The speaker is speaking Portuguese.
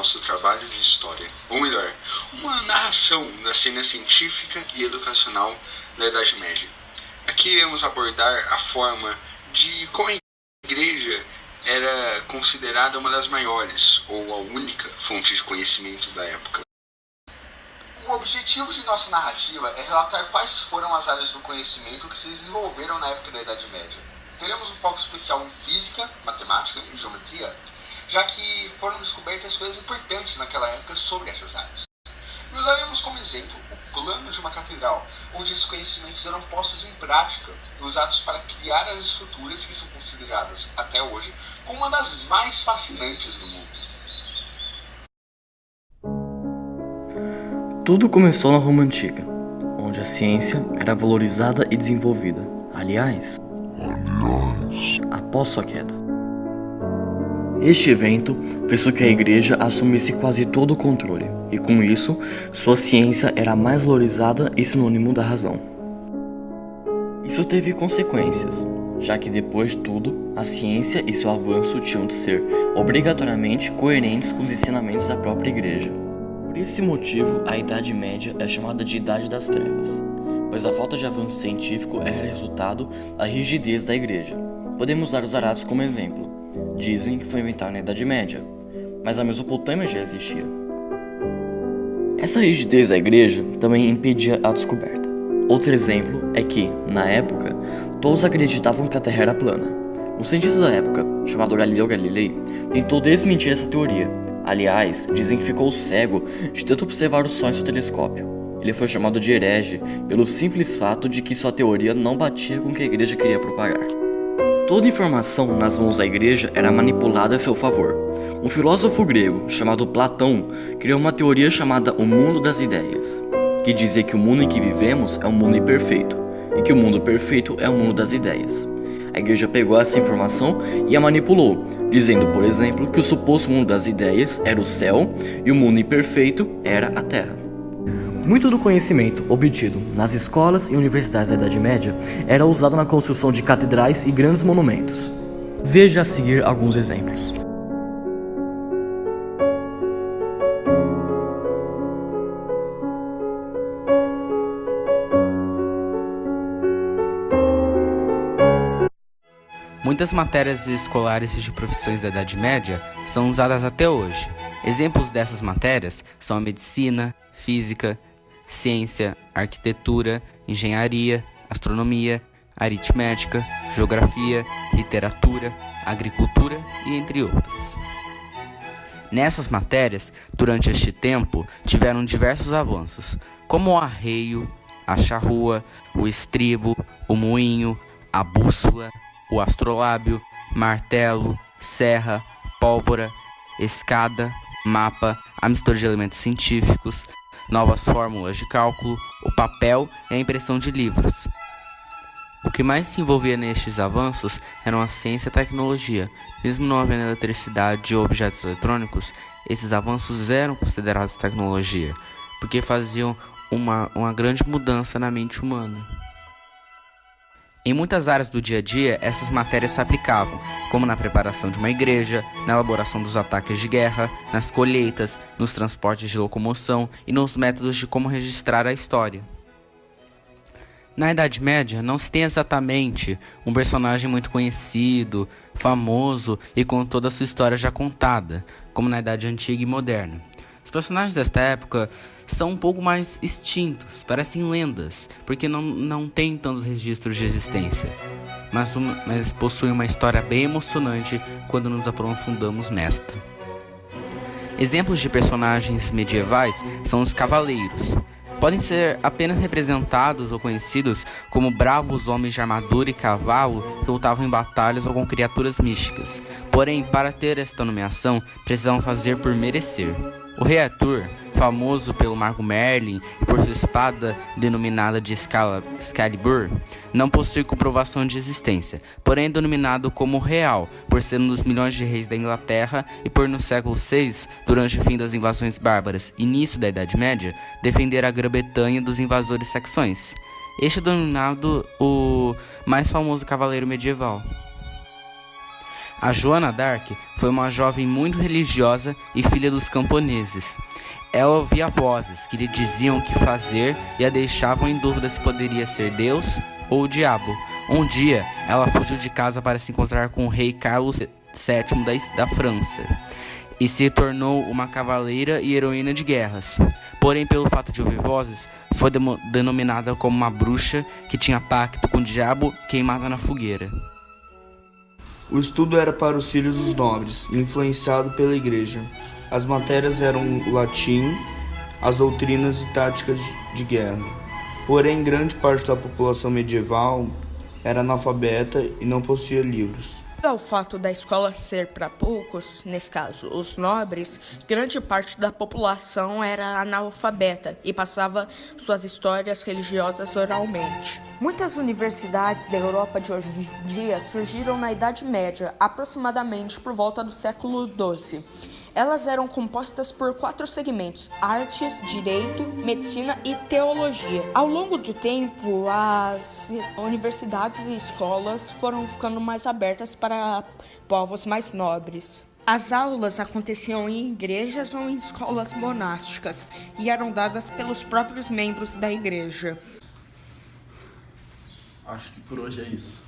nosso trabalho de história, ou melhor, uma narração da cena científica e educacional da Idade Média. Aqui iremos abordar a forma de como a Igreja era considerada uma das maiores, ou a única, fonte de conhecimento da época. O objetivo de nossa narrativa é relatar quais foram as áreas do conhecimento que se desenvolveram na época da Idade Média. Teremos um foco especial em física, matemática e geometria, já que foram descobertas coisas importantes naquela época sobre essas áreas. E usaremos como exemplo o plano de uma catedral, onde esses conhecimentos eram postos em prática, usados para criar as estruturas que são consideradas, até hoje, como uma das mais fascinantes do mundo. Tudo começou na Roma Antiga, onde a ciência era valorizada e desenvolvida. Aliás, após sua queda. Este evento fez com que a Igreja assumisse quase todo o controle, e com isso, sua ciência era mais valorizada e sinônimo da razão. Isso teve consequências, já que depois de tudo, a ciência e seu avanço tinham de ser obrigatoriamente coerentes com os ensinamentos da própria Igreja. Por esse motivo, a Idade Média é chamada de Idade das Trevas, pois a falta de avanço científico era resultado da rigidez da Igreja. Podemos usar os arados como exemplo. Dizem que foi inventado na Idade Média, mas a Mesopotâmia já existia. Essa rigidez da Igreja também impedia a descoberta. Outro exemplo é que, na época, todos acreditavam que a Terra era plana. Um cientista da época, chamado Galileu Galilei, tentou desmentir essa teoria. Aliás, dizem que ficou cego de tanto observar o Sol em seu telescópio. Ele foi chamado de herege pelo simples fato de que sua teoria não batia com o que a Igreja queria propagar. Toda informação nas mãos da Igreja era manipulada a seu favor. Um filósofo grego chamado Platão criou uma teoria chamada o mundo das ideias, que dizia que o mundo em que vivemos é um mundo imperfeito e que o mundo perfeito é o mundo das ideias. A Igreja pegou essa informação e a manipulou, dizendo, por exemplo, que o suposto mundo das ideias era o céu e o mundo imperfeito era a Terra. Muito do conhecimento obtido nas escolas e universidades da Idade Média era usado na construção de catedrais e grandes monumentos. Veja a seguir alguns exemplos. Muitas matérias escolares de profissões da Idade Média são usadas até hoje. Exemplos dessas matérias são a medicina, física, ciência, arquitetura, engenharia, astronomia, aritmética, geografia, literatura, agricultura e entre outras. Nessas matérias, durante este tempo, tiveram diversos avanços, como o arreio, a charrua, o estribo, o moinho, a bússola, o astrolábio, martelo, serra, pólvora, escada, mapa, a mistura de elementos científicos, novas fórmulas de cálculo, o papel e a impressão de livros. O que mais se envolvia nestes avanços eram a ciência e a tecnologia. Mesmo não havendo eletricidade ou objetos eletrônicos, esses avanços eram considerados tecnologia, porque faziam uma grande mudança na mente humana. Em muitas áreas do dia a dia, essas matérias se aplicavam, como na preparação de uma igreja, na elaboração dos ataques de guerra, nas colheitas, nos transportes de locomoção e nos métodos de como registrar a história. Na Idade Média, não se tem exatamente um personagem muito conhecido, famoso e com toda a sua história já contada, como na Idade Antiga e Moderna. Os personagens desta época são um pouco mais extintos, parecem lendas, porque não tem tantos registros de existência, mas possuem uma história bem emocionante quando nos aprofundamos nesta. Exemplos de personagens medievais são os cavaleiros. Podem ser apenas representados ou conhecidos como bravos homens de armadura e cavalo que lutavam em batalhas ou com criaturas místicas. Porém, para ter esta nomeação, precisavam fazer por merecer. O rei Arthur, famoso pelo mago Merlin e por sua espada denominada de Excalibur, não possui comprovação de existência, porém é denominado como real, por ser um dos milhões de reis da Inglaterra e por no século VI, durante o fim das invasões bárbaras e início da Idade Média, defender a Grã-Bretanha dos invasores saxões. Este é denominado o mais famoso cavaleiro medieval. A Joana d'Arc foi uma jovem muito religiosa e filha dos camponeses. Ela ouvia vozes que lhe diziam o que fazer e a deixavam em dúvida se poderia ser Deus ou o diabo. Um dia, ela fugiu de casa para se encontrar com o rei Carlos VII da França e se tornou uma cavaleira e heroína de guerras. Porém, pelo fato de ouvir vozes, foi denominada como uma bruxa que tinha pacto com o diabo, queimada na fogueira. O estudo era para os filhos dos nobres, influenciado pela igreja. As matérias eram o latim, as doutrinas e táticas de guerra. Porém, grande parte da população medieval era analfabeta e não possuía livros. O fato da escola ser para poucos, nesse caso os nobres, grande parte da população era analfabeta e passava suas histórias religiosas oralmente. Muitas universidades da Europa de hoje em dia surgiram na Idade Média, aproximadamente por volta do século XII. Elas eram compostas por 4 segmentos: artes, direito, medicina e teologia. Ao longo do tempo, as universidades e escolas foram ficando mais abertas para povos mais nobres. As aulas aconteciam em igrejas ou em escolas monásticas e eram dadas pelos próprios membros da igreja. Acho que por hoje é isso.